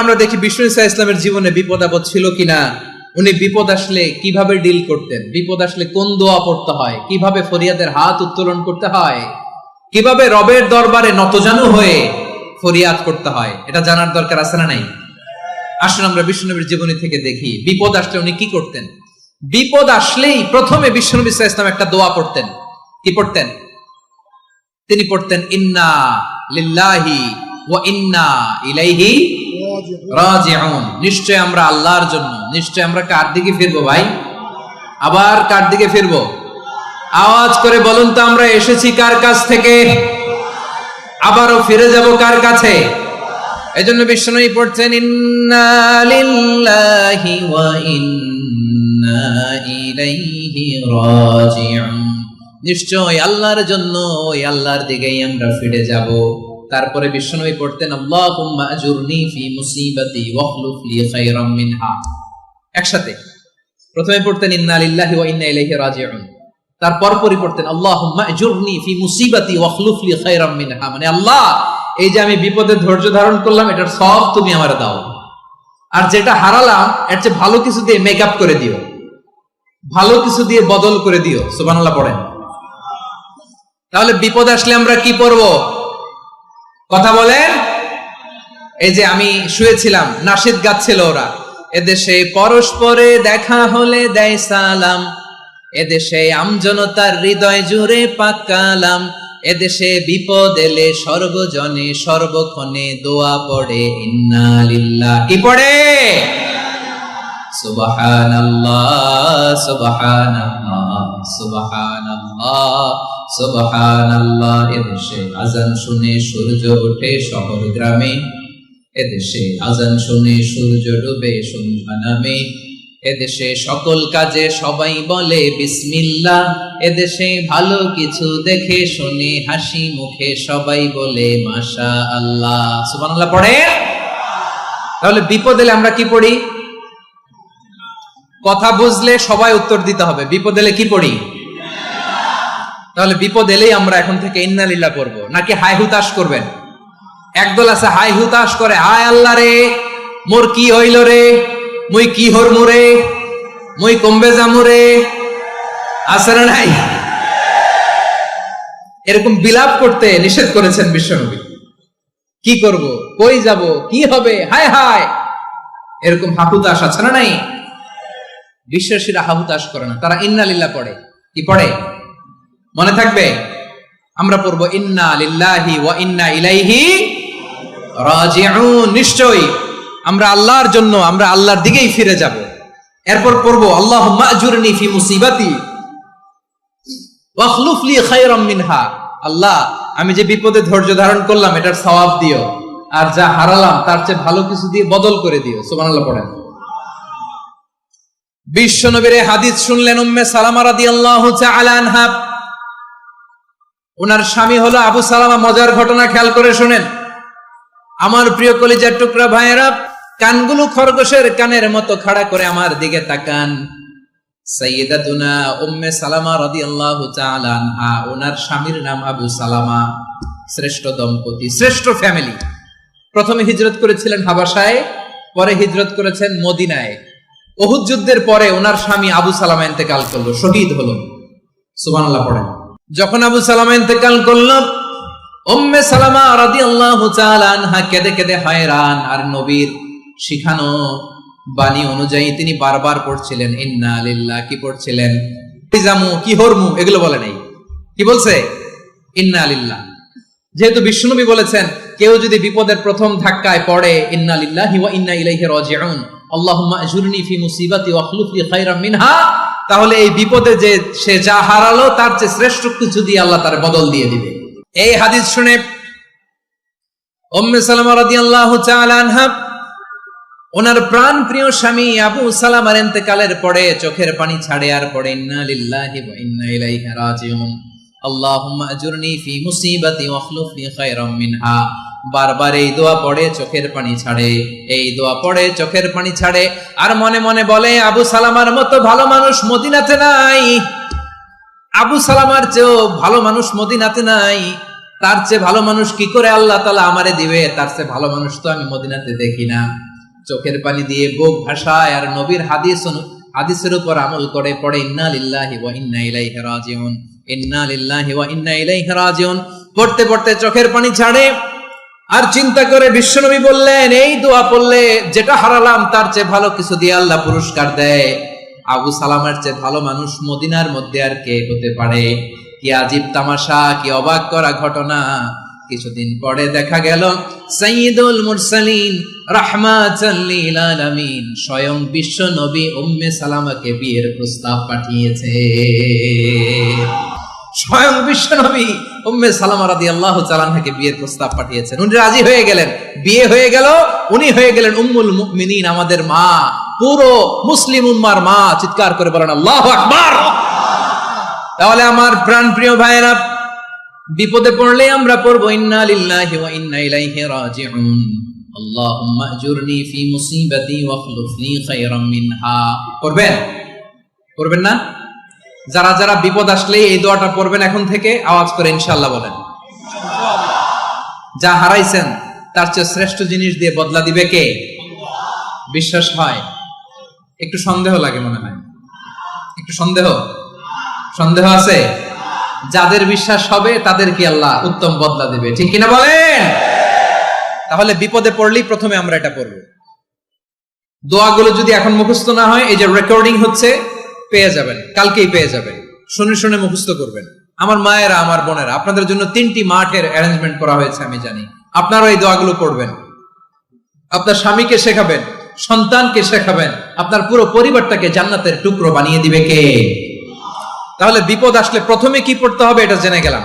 আমরা দেখি বিষ্ণু ঈসা ইসলামের জীবনে বিপদ আপদ ছিল কিনা, উনি বিপদ আসলে কিভাবে ডিল করতেন, বিপদ আসলে কোন দোয়া পড়তে হয়, কিভাবে ফরিয়াদের হাত উত্তোলন করতে হয়, কিভাবে রবের দরবারে নতজানু হয়ে ফরিয়াদ করতে হয়, এটা জানার দরকার আছে না নাই? আসুন আমরা বিষ্ণুনবীর জীবনী থেকে দেখি বিপদ আসলে উনি কি করতেন। বিপদ আসলেই প্রথমে বিষ্ণুনবী সাল্লাল্লাহু আলাইহি ওয়াসাল্লাম একটা দোয়া পড়তেন। কি পড়তেন? তিনি পড়তেন ইন্না লিল্লাহি ওয়া ইন্না ইলাইহি রাজিউন। নিশ্চয় আমরা আল্লাহর জন্য, নিশ্চয় আমরা কার দিকে ফিরবো ভাই? আবার কার দিকে ফিরবো? আওয়াজ করে বলুন তো, আমরা এসেছি কার কাছ থেকে, আবারও ফিরে যাব কার কাছে? এজন্য বিষ্ণুই পড়ছেন ইন্না লিল্লাহি ওয়া ইন্না ইলাইহি রাজিউন। নিশ্চয় আল্লাহর জন্য, ওই আল্লাহর দিকেই আমরা ফিরে যাব। তারপরে বিষ্ণুই পড়তেন আল্লাহুম্মা আজুরনি ফি মুসিবাতি ওয়াখলুফ লি খায়রাম মিনহা। একসাথে প্রথমে পড়তেন ইন্না লিল্লাহি ওয়া ইন্না ইলাইহি রাজিউন, তারপর পরে পড়তেন আল্লাহুম্মা আজুরনি ফি মুসিবাতি ওয়াখলুফ লি খায়রাম মিনহা। মানে আল্লাহ, এই যে আমি বিপদে ধৈর্য ধারণ করলাম, এটার সব তুমি আমার দাও, আর যেটা হারালাম এর চেয়ে ভালো কিছু দিয়ে মেকআপ করে দিও, ভালো কিছু দিয়ে বদল করে দিও। সুবহানাল্লাহ পড়েন। তাহলে বিপদ আসলে আমরা কি পড়ব? কথা বলেন। এই যে আমি শুয়েছিলাম, নাশিদ গাচ্ছিল ওরা, এদেশে পরস্পরে দেখা হলে দেয় সালাম, এদেশে আমজনতার হৃদয় জুড়ে পাক কালাম, এদেশে বিপদ এলে সর্বজনে সর্বক্ষণে দোয়া পড়ে ইন্না লিল্লাহ। কি পড়ে? সুবহানাল্লাহ সুবহানাল্লাহ সুবহানাল্লাহ সুবহানাল্লাহ। এদেশে আজান শুনে সূর্য ওঠে শহর গ্রামে, এদেশে আজান শুনে সূর্য ডুবে সন্ধ্যা নামে, এদেশে সকল কাজে সবাই বলে বিসমিল্লাহ, এদেশে ভালো কিছু দেখে শুনে হাসি মুখে সবাই বলে মাশাআল্লাহ। সুবহানাল্লাহ পড়ে। তাহলে বিপদ এলে আমরা কি পড়ি? কথা বুঝলে সবাই উত্তর দিতে হবে, বিপদ এলে কি পড়ি? তাহলে বিপদ এলেই আমরা এখন থেকে ইন্না লিল্লাহ পড়বো, নাকি হাই হুতাশ করবেন? একদল আছে হাই হুতাশ করে, হায় আল্লাহ রে মোর কি হইল রে, মুই কি হরমু রে, মুই কমবে যামু রে, আছে না নাই? এরকম বিলাপ করতে নিষেধ করেছেন বিশ্বনবী। কি করব, কই যাব, কি হবে, হায় হায়, এরকম হাহুতাশ আছে না নাই? বিশ্বাসীরা হাহুতাশ করে না, তারা ইন্না লিল্লাহ পড়ে। কি পড়ে মনে থাকবে? আমরা পড়বো ইন্না লিল্লাহি ওয়া ইন্না ইলাইহি রাজিউন। নিশ্চয়ই আমরা আল্লাহর জন্য, আমরা আল্লাহর দিকেই ফিরে যাব। এরপর পড়বো আল্লাহুম্মা আজুরনি ফি মুসিবাতি ওয়াখলুফ লি খায়রাম মিনহা। আল্লাহ, আমি যে বিপদে ধৈর্য ধারণ করলাম এটার সওয়াব দিও, আর যা হারালাম তার চেয়ে ভালো কিছু দিয়ে বদল করে দিও। সুবহানাল্লাহ পড়েন। বিশ্বনবীর হাদিস শুনলেন উম্মে সালামা রাদিয়াল্লাহু তাআলা আনহা। ওনার স্বামী হলো আবু সালামা। মজার ঘটনা খেয়াল করে শুনেন আমার প্রিয় কলিজার টুকরা ভাইয়েরা। কানগুলো খরগোশের কানের মতো খাড়া করে আমার দিকে তাকান। সাইয়্যিদাতুনা উম্মে সালামা রাদিয়াল্লাহু তাআলা আনহা, ওনার স্বামীর নাম আবু সালামা। শ্রেষ্ঠ দম্পতি, শ্রেষ্ঠ ফ্যামিলি। প্রথমে হিজরত করেছিলেন হাবাসায়, পরে হিজরত করেছেন মদিনায়। উহুদ যুদ্ধের পরে ওনার স্বামী আবু সালামা ইন্তেকাল করলো, শহীদ হলো। সুবহানাল্লাহ পড়েন। যখন আবু সালামা ইন্তেকাল করলো, উম্মে সালামা রাদিয়াল্লাহু তাআলা আনহা কেঁদে কেঁদে হয়রান। আর নবীর শিখানো বাণী অনুযায়ী তিনি বারবার পড়ছিলেন ইন্না লিল্লাহ। কি পড়ছিলেন? জামু কি হরমু এগুলো বলে নাই, কি বলছে? ইন্না লিল্লাহ। যেহেতু বিশ্বনবী বলেছেন কেউ যদি বিপদের প্রথম ধাক্কায় পড়ে ইন্না লিল্লাহি ওয়া ইন্না ইলাইহি রাজিউন, আল্লাহুম্মা আজুরনি ফি মুসিবাতি ওয়াখলুফ লি খায়রাম মিনহা, তাহলে এই বিপদে যে সে যা হারালো তার চেয়ে শ্রেষ্ঠ কিছু দিয়ে আল্লাহ তার বদল দিয়ে দিবে। এই হাদিস শুনে উম্মে সালামা রাদিয়াল্লাহু তাআলা আনহা ওনার প্রাণ প্রিয় স্বামী আবু সালামার ইন্তেকালের পরে চোখের পানি ছাড়ে আর পড়ে ইন্না লিল্লাহি ওয়া ইন্না ইলাইহি রাজিউন, আল্লাহুম্মা আজুরনি ফি মুসিবাতি ওয়াখলুফ লি খায়রাম মিনহা। বারবার এই দোয়া পড়ে চোখের পানি ছাড়ে, এই দোয়া পড়ে চোখের পানি ছাড়ে, আর মনে মনে বলে আবু সালামার মতো ভালো মানুষ মদিনাতে নাই, আবু সালামার চেয়েও ভালো মানুষ মদিনাতে নাই। তার চেয়ে ভালো মানুষ কি করে আল্লাহ তাআলা আমারে দিবে, তার চেয়ে ভালো মানুষ তো আমি মদিনাতে দেখি না। চোখের পানি দিয়ে বুক ভাসায় আর নবীর হাদিসের উপর আমল করে পড়ে ইন্না লিল্লাহি ওয়া ইন্না ইলাইহি রাজিউন, ইন্না লিল্লাহি ওয়া ইন্না ইলাইহি রাজিউন। পড়তে পড়তে চোখের পানি ছাড়ে আর চিন্তা করে বিশ্বনবী বললেন, এই দোয়া পড়লে যেটা হারালাম তার চেয়ে ভালো কিছু দিয়ে আল্লাহ পুরস্কার দেয়। আবু সালামার চেয়ে ভালো মানুষ মদিনার মধ্যে আর কে হতে পারে? কি আজীব তামাশা, কি অবাক করা ঘটনা। কিছুদিন পরে দেখা গেল সাইয়্যিদুল মুরসালিন রাহমাতাল লিল আলামিন স্বয়ং বিশ্ব নবী উম্মে সালামাকে বিয়ের প্রস্তাব পাঠিয়েছে। স্বয়ং বিশ্ব নবী উম্মে সালামা রাদিয়াল্লাহু তাআলা আনহাকে বিয়ের প্রস্তাব পাঠিয়েছেন। উনি রাজি হয়ে গেলেন, বিয়ে হয়ে গেল, উনি হয়ে গেলেন উম্মুল মুমিনিন, আমাদের মা, পুরো মুসলিম উম্মার মা। চিৎকার করে বলেন আল্লাহু আকবার। তাহলে আমার প্রাণপ্রিয় ভাইয়েরা, বিপদে পড়লে আমরা পড়বো ইন্না লিল্লাহি ওয়া ইন্না ইলাইহি রাজিউন, আল্লাহুম্মা আজুরনি ফি মুসিবাতি ওয়া খলুফনি খায়রাম মিনহা। পড়বেন? পড়বেন না? যারা যারা বিপদ আসলে এই দোয়াটা পড়বেন এখন থেকে আওয়াজ করে ইনশাআল্লাহ বলেন। যা হারাইছেন তার চেয়ে শ্রেষ্ঠ জিনিস দিয়ে বদলা দিবে কে? বিশ্বাস হয়? একটু সন্দেহ লাগে মনে হয়, একটু সন্দেহ আছে? যাদের বিশ্বাস হবে তাদের কি আল্লাহ উত্তম বদলা দিবে, ঠিক কিনা বলেন? তাহলে বিপদে পড়লেই প্রথমে আমরা এটা পড়বো। দোয়াগুলো যদি এখন মুখস্থ না হয়, এই যে রেকর্ডিং হচ্ছে, পেয়ে যাবেন, কালকেই পেয়ে যাবেন। শুনে শুনে মুখস্থ করবেন। আমার মায়েরা, আমার বোনেরা, আপনাদের জন্য 3টি মাঠের অ্যারেঞ্জমেন্ট করা হয়েছে, আমি জানি। আপনারা এই দোয়াগুলো পড়বেন, আপনার স্বামীকে শেখাবেন, সন্তানকে শেখাবেন, আপনার পুরো পরিবারটাকে জান্নাতের টুকরো বানিয়ে দিবে কে? তাহলে বিপদ আসলে প্রথমে কি পড়তে হবে এটা জেনে গেলাম।